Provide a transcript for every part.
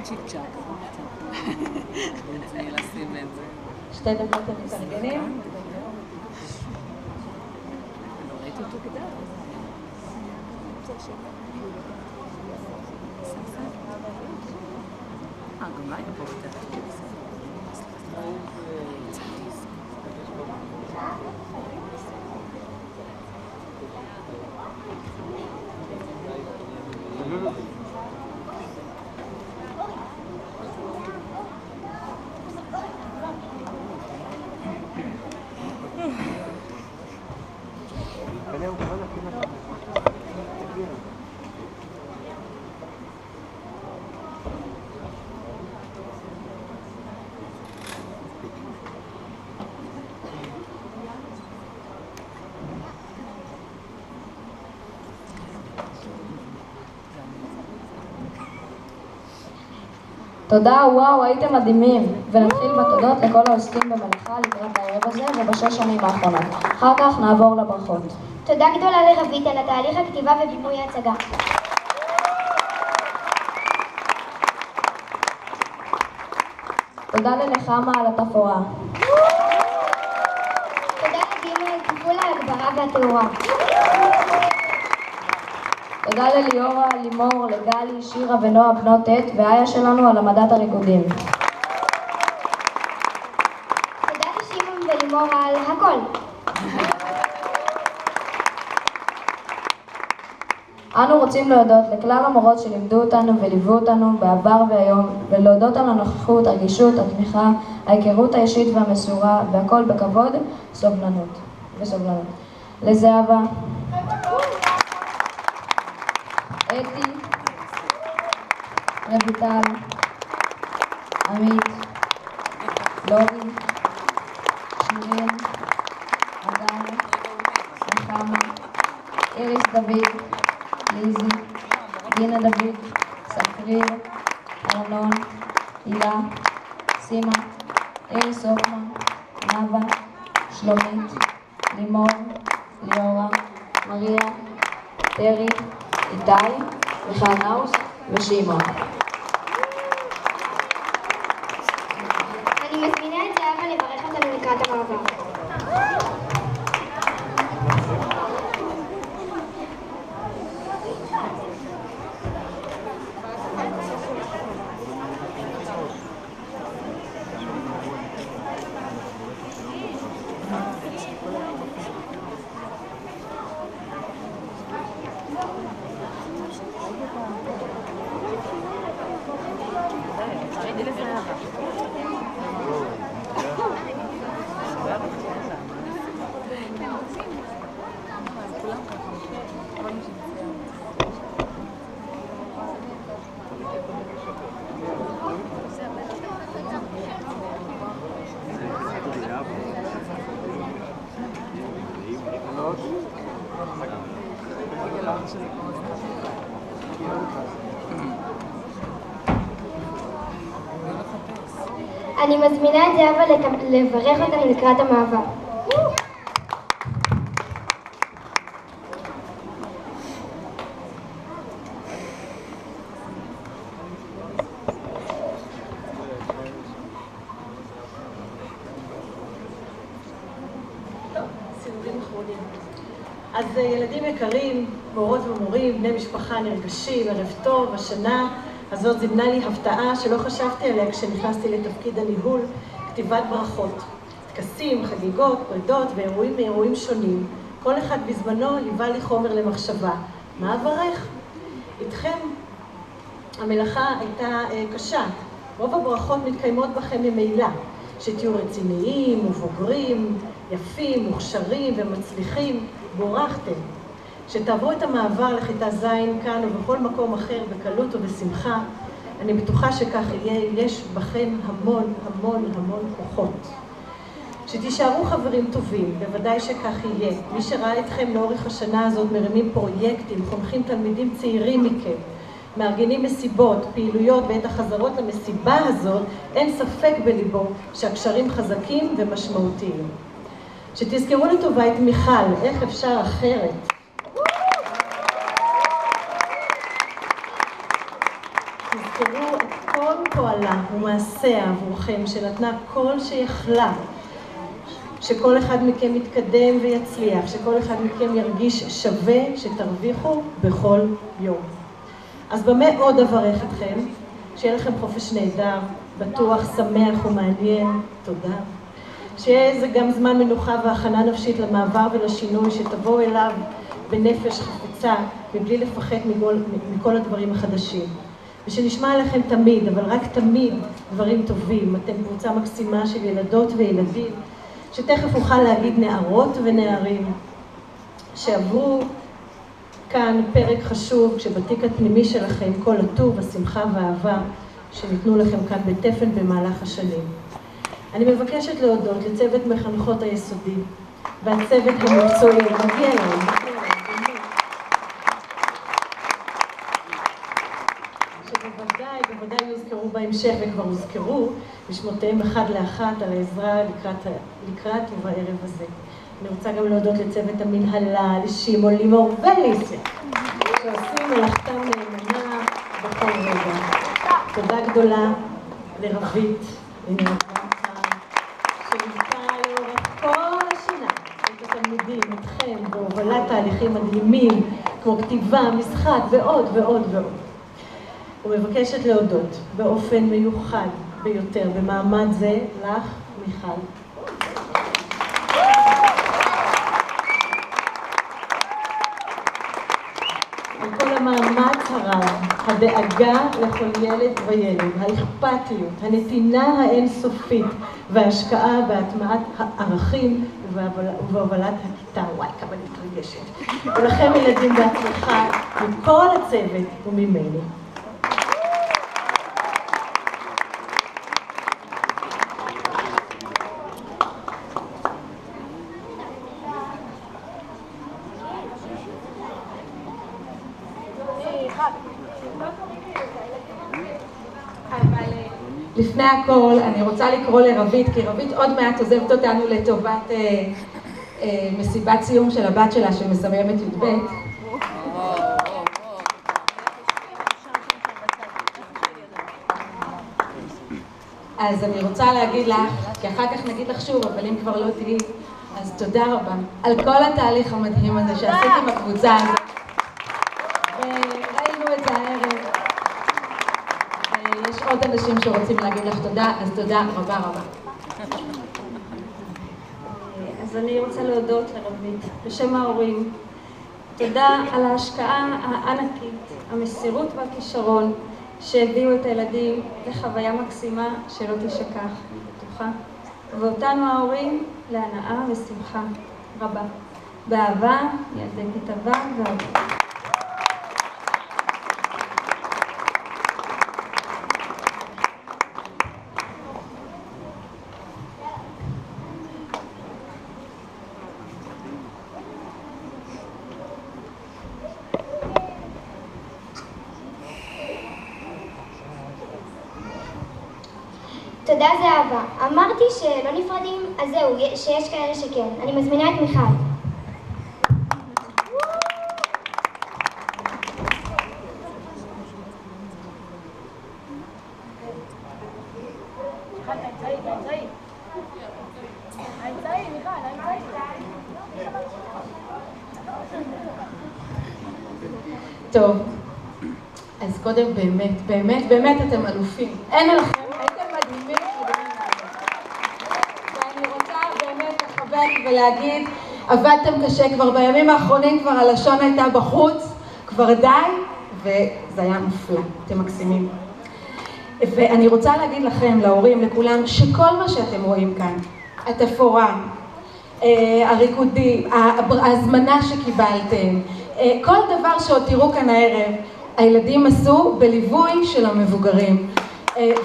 צ'יק צ'אק. רציני לשים את זה. 2 דקות אתם מתארגנים? לא ראיתי אותו כדאי. גם מה היה פה בתת? תודה, וואו, הייתם מדהימים. ונתחיל בתודות לכל העוסקים במלאכה לקראת הערב הזה ובשש שנים האחרונות. אחר כך נעבור לברכות. תודה גדולה לרבית על התהליך הכתיבה ובימוי ההצגה. תודה לנחמה על התפאורה. תודה לדימה על טיפול ההגברה והתאורה. תודה לליאורה, לימור, לגלי, שירה ונועה בנות ט' ואיה שלנו על העמדת הריקודים. תודה לשמעון ולימור על הכל. אנו רוצים להודות לכלל המורות שלימדו אותנו וליוו אותנו בעבר והיום, ולהודות על הנוכחות, הרגישות, התמיכה, ההיכרות האישית והמסורה, והכל בכבוד, סובלנות. לזהבה, אתי, רויטל, עמית, לורי, שירין, אדם, נחמה, איריס דוד, ליזי, דינה דוד, ספריר, ארנון, הילה, סימה, איריס אופמן, נאווה, שלומית, לימור, ליאורה, מריה, טרי, איתי, מיכל נאוס ושימון. אני מזמינה את זהבה לברך אותנו לקראת המעבר. אני מזמינה את זהבה לברך אותנו לקראת המעבר. אז ילדים יקרים, מורות ומורים, בני משפחה נרגשים, ערב טוב, השנה הזאת זימנה לי הפתעה שלא חשבתי עליה כשנכנסתי לתפקיד הניהול, כתיבת ברכות. טקסים, חגיגות, פרידות ואירועים מאירועים שונים. כל אחד בזמנו היווה לי חומר למחשבה. מה אברך? איתכם המלאכה הייתה קשה. רוב הברכות מתקיימות בכם ממילא, שתהיו רציניים ובוגרים, יפים, מוכשרים ומצליחים, בורכתם. שתעברו את המעבר לכיתה ז' כאן ובכל מקום אחר בקלות ובשמחה, אני בטוחה שכך יהיה, יש בכם המון המון המון כוחות. שתישארו חברים טובים, בוודאי שכך יהיה. מי שראה אתכם לאורך השנה הזאת מרימים פרויקטים, חונכים תלמידים צעירים מכם, מארגנים מסיבות, פעילויות ואת החזרות למסיבה הזאת, אין ספק בליבו שהקשרים חזקים ומשמעותיים. שתזכרו לטובה את מיכל, איך אפשר אחרת? תזכרו את כל פועלה ומעשיה עבורכם, שנתנה כל שיכלה, שכל אחד מכם יתקדם ויצליח, שכל אחד מכם ירגיש שווה, שתרוויחו בכל יום. אז במה עוד אברך אתכם? שיהיה לכם חופש נהדר, בטוח, שמח ומעניין. תודה. שיהיה זה גם זמן מנוחה והכנה נפשית למעבר ולשינוי, שתבואו אליו בנפש חפצה, מבלי לפחד מכל הדברים החדשים. ושנשמע עליכם תמיד, אבל רק תמיד, דברים טובים. אתם קבוצה מקסימה של ילדות וילדים, שתכף אוכל להגיד נערות ונערים, שעברו כאן פרק חשוב, כשבתיק הפנימי שלכם כל הטוב, השמחה והאהבה, שניתנו לכם כאן בתפן במהלך השנים. אני מבקשת להודות לצוות מחנכות היסודי, והצוות המקצועי, מגיע להם, שבוודאי יוזכרו בהמשך וכבר הוזכרו בשמותיהם אחד לאחת על העזרה לקראת ובערב הזה. אני רוצה גם להודות לצוות המנהלה, לשמעון, לימור וליסיה, שעושים מלאכתם נאמנה בכל רגע. תודה גדולה לרבית, שליוותה לאורך כל השנה את התלמידים, אתכם, בהובלת תהליכים מדהימים, כמו כתיבה, משחק ועוד ועוד ועוד. ומבקשת להודות באופן מיוחד ביותר במעמד זה לך, מיכל. על כל המאמץ הרב, הדאגה לכל ילד וילד, האכפתיות, הנתינה האינסופית וההשקעה בהטמעת הערכים ובהובלת הכיתה. וואי, כמה מתרגשת. ולכם ילדים בהצלחה מכל הצוות וממני. לפני הכל אני רוצה לקרוא לרבית, כי רבית עוד מעט עוזבת אותנו לטובת מסיבת סיום של הבת שלה שמסיימת י"ב. אז אני רוצה להגיד לך, כי אחר כך נגיד לך שוב, אבל אם כבר לא תהיי, אז תודה רבה על כל התהליך המדהים הזה שעשית עם הקבוצה הזאת. וראינו את זה הערב. יש עוד אנשים שרוצים להגיד לך תודה, אז תודה רבה רבה. אז אני רוצה להודות לרבית, בשם ההורים. תודה על ההשקעה הענקית, המסירות והכישרון שהביאו את הילדים לחוויה מקסימה שלא תשכח, אני בטוחה. ואותנו ההורים להנאה ושמחה רבה. באהבה, ילדי כיתה ו' ואהבה. תודה זהבה. אמרתי שלא נפרדים, אז זהו, שיש כאלה שכן. אני מזמינה את מיכל. טוב, אז קודם באמת אתם אלופים. אין עליכם. ואני רוצה באמת לחבק ולהגיד, עבדתם קשה, כבר בימים האחרונים כבר הלשון הייתה בחוץ, כבר די, וזה היה מופלא, אתם מקסימים. ואני רוצה להגיד לכם, להורים, לכולם, שכל מה שאתם רואים כאן, התפאורה, הריקודים, ההזמנה שקיבלתם, כל דבר שעוד תראו כאן הערב, הילדים עשו בליווי של המבוגרים,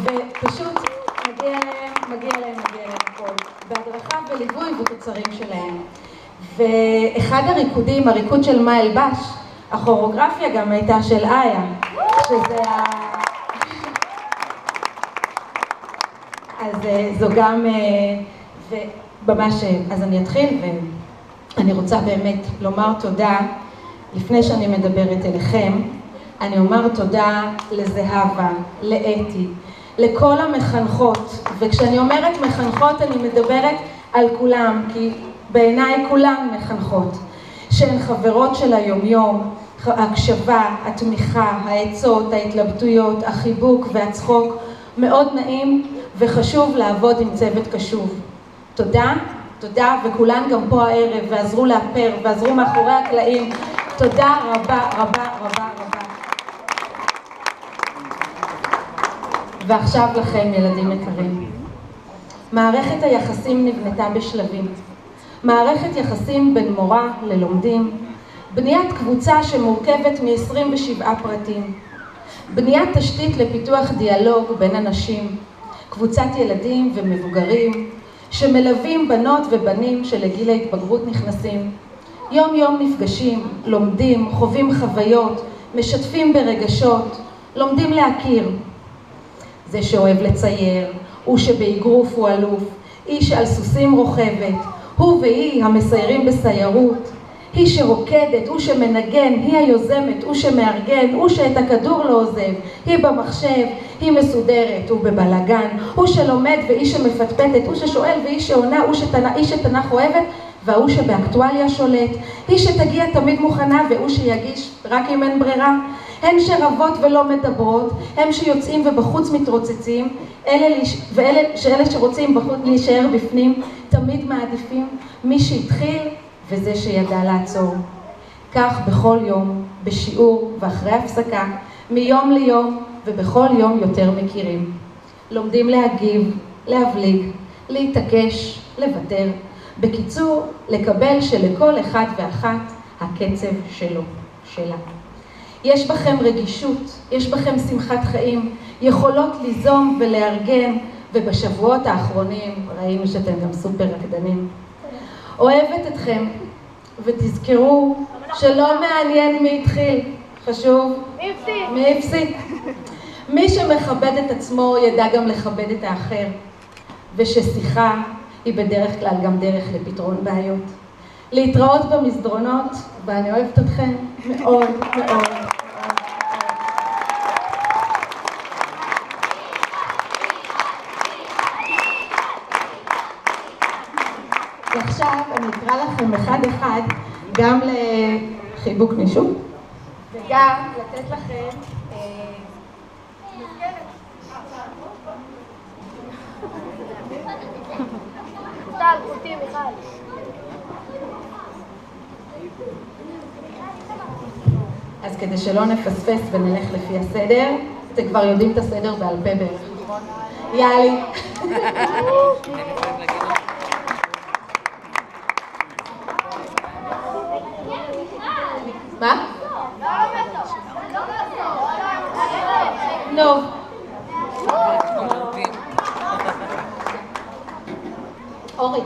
ופשוט מגיע להם הכל, בהדרכה וליווי ותוצרים שלהם. ואחד הריקודים, הריקוד של מה אלבש, הכוריאוגרפיה גם הייתה של איה, שזה אז זו גם, וממש, אז אני אתחיל, ואני רוצה באמת לומר תודה, לפני שאני מדברת אליכם, אני אומר תודה לזהבה, לאתי, לכל המחנכות, וכשאני אומרת מחנכות אני מדברת על כולם, כי בעיניי כולן מחנכות, שהן חברות של היומיום, ההקשבה, התמיכה, העצות, ההתלבטויות, החיבוק והצחוק, מאוד נעים וחשוב לעבוד עם צוות קשוב. תודה, תודה, וכולן גם פה הערב ועזרו לאפר ועזרו מאחורי הקלעים. תודה רבה רבה רבה רבה. ועכשיו לכם ילדים יקרים. מערכת היחסים נבנתה בשלבים. מערכת יחסים בין מורה ללומדים, בניית קבוצה שמורכבת מ-27 פרטים, בניית תשתית לפיתוח דיאלוג בין אנשים, קבוצת ילדים ומבוגרים שמלווים בנות ובנים שלגיל ההתבגרות נכנסים, יום יום נפגשים, לומדים, חווים חוויות, משתפים ברגשות, לומדים להכיר. זה שאוהב לצייר, הוא שבאגרוף הוא אלוף, היא שעל סוסים רוכבת, הוא והיא המסיירים בסיירות, היא שרוקדת, הוא שמנגן, היא היוזמת, הוא שמארגן, הוא שאת הכדור לא עוזב, היא במחשב, היא מסודרת, הוא בבלגן, הוא שלומד והיא שמפטפטת, הוא ששואל והיא שעונה, היא שתנ"ך אוהבת והוא שבאקטואליה שולט, היא שתגיע תמיד מוכנה והוא שיגיש רק אם אין ברירה, הן שרבות ולא מדברות, הם שיוצאים ובחוץ מתרוצצים, ואלה שרוצים בחוץ להישאר בפנים, תמיד מעדיפים מי שהתחיל וזה שידע לעצור. כך בכל יום, בשיעור ואחרי הפסקה, מיום ליום ובכל יום יותר מכירים. לומדים להגיב, להבליג, להתעקש, לוותר. בקיצור, לקבל שלכל אחד ואחת הקצב שלו, שלה. יש בכם רגישות, יש בכם שמחת חיים, יכולות ליזום ולארגן, ובשבועות האחרונים ראינו שאתם גם סופר רקדנים. אוהבת אתכם, ותזכרו שלא מעניין מי התחיל, חשוב מי הפסיק. מי שמכבד את עצמו ידע גם לכבד את האחר, וששיחה היא בדרך כלל גם דרך לפתרון בעיות. להתראות במסדרונות, ואני אוהבת אתכם מאוד מאוד. ועכשיו אני אקרא לכם אחד אחד גם לחיבוק מישהו וגם לתת לכם טל, אותי, מיכל. אז כדי שלא נפספס ונלך לפי הסדר, אתם כבר יודעים את הסדר בעל פה בערך, נכון? יאללה. מה? נו. אורי.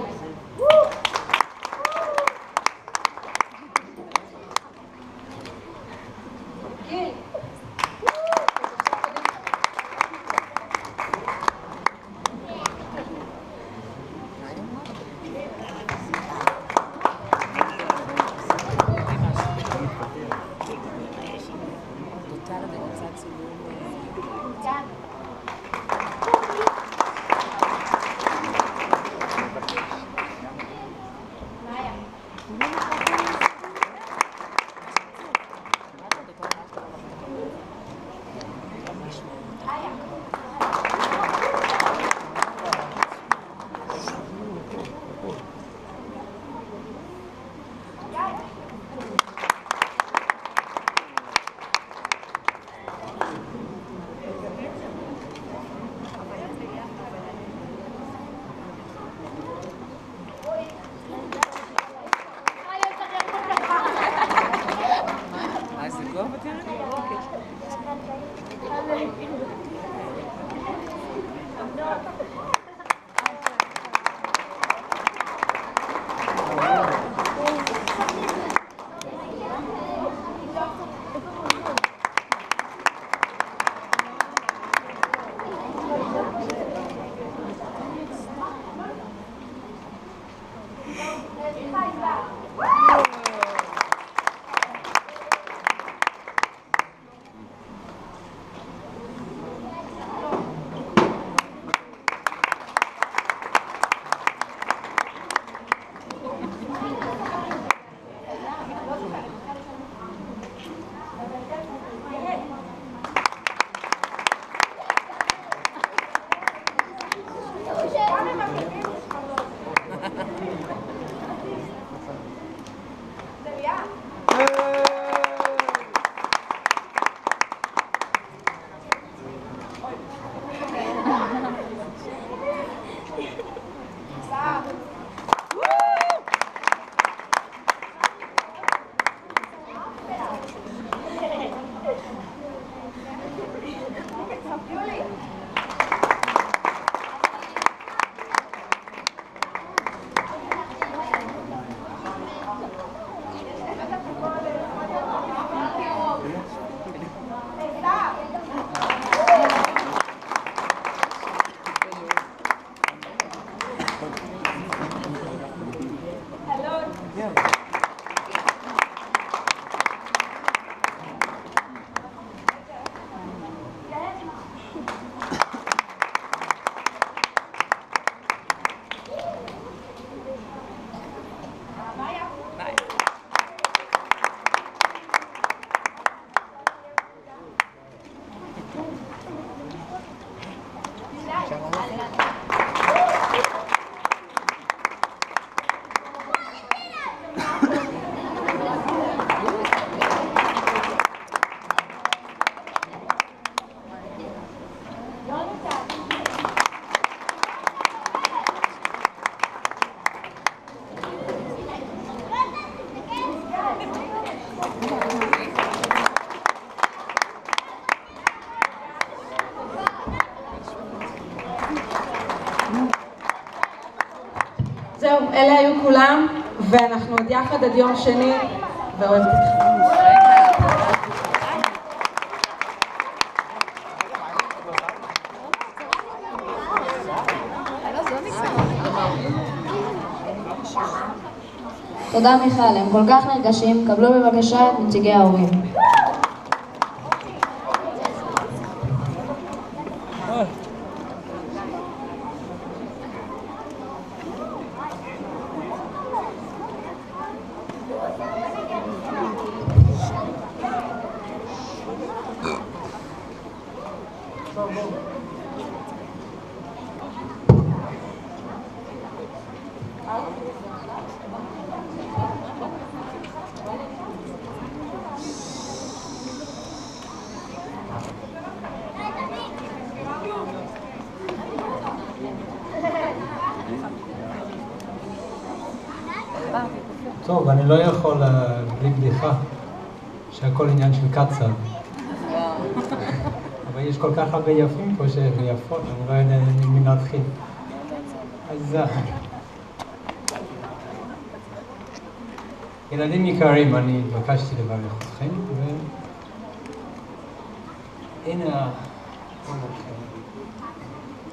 זהו, אלה היו כולם, ואנחנו עוד יחד עד יום שני, ואוהבת אתכם. תודה מיכל, הם כל כך נרגשים, קבלו בבקשה את נציגי ההורים. טוב, אני לא יכול בלי בדיחה, שהכל עניין של קצר. אבל יש כל כך הרבה יפים פה ויפות, אני לא יודע מי להתחיל. אז ילדים יקרים, אני התבקשתי לברך אתכם, והנה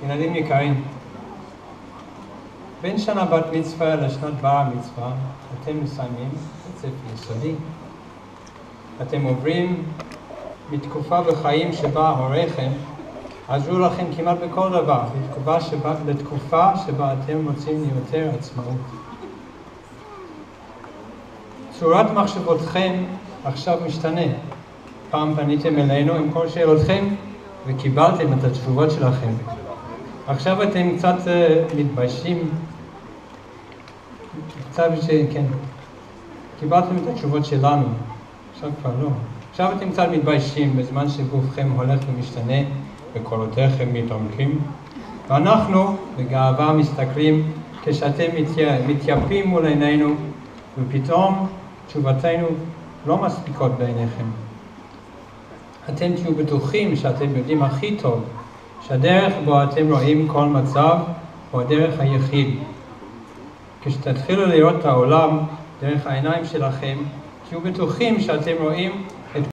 ילדים יקרים. בין שנה בת מצווה לשנת בר מצווה, אתם מסיימים בית ספר יסודי. אתם עוברים מתקופה בחיים שבה הוריכם עזרו לכם כמעט בכל דבר, לתקופה שבה אתם רוצים יותר עצמאות. צורת מחשבותכם עכשיו משתנה. פעם פניתם אלינו עם כל שאלותכם וקיבלתם את התשובות שלכם. עכשיו אתם קצת מתביישים. כן, קיבלתם את התשובות שלנו, עכשיו כבר לא. עכשיו אתם קצת מתביישים בזמן שגופכם הולך ומשתנה וקולותיכם מתעמקים. ואנחנו בגאווה מסתכלים כשאתם מתייפים מול עינינו ופתאום תשובתנו לא מספיקות בעיניכם. אתם תהיו בטוחים שאתם יודעים הכי טוב שהדרך בו אתם רואים כל מצב הוא הדרך היחיד. כשתתחילו לראות את העולם דרך העיניים שלכם, תהיו בטוחים שאתם רואים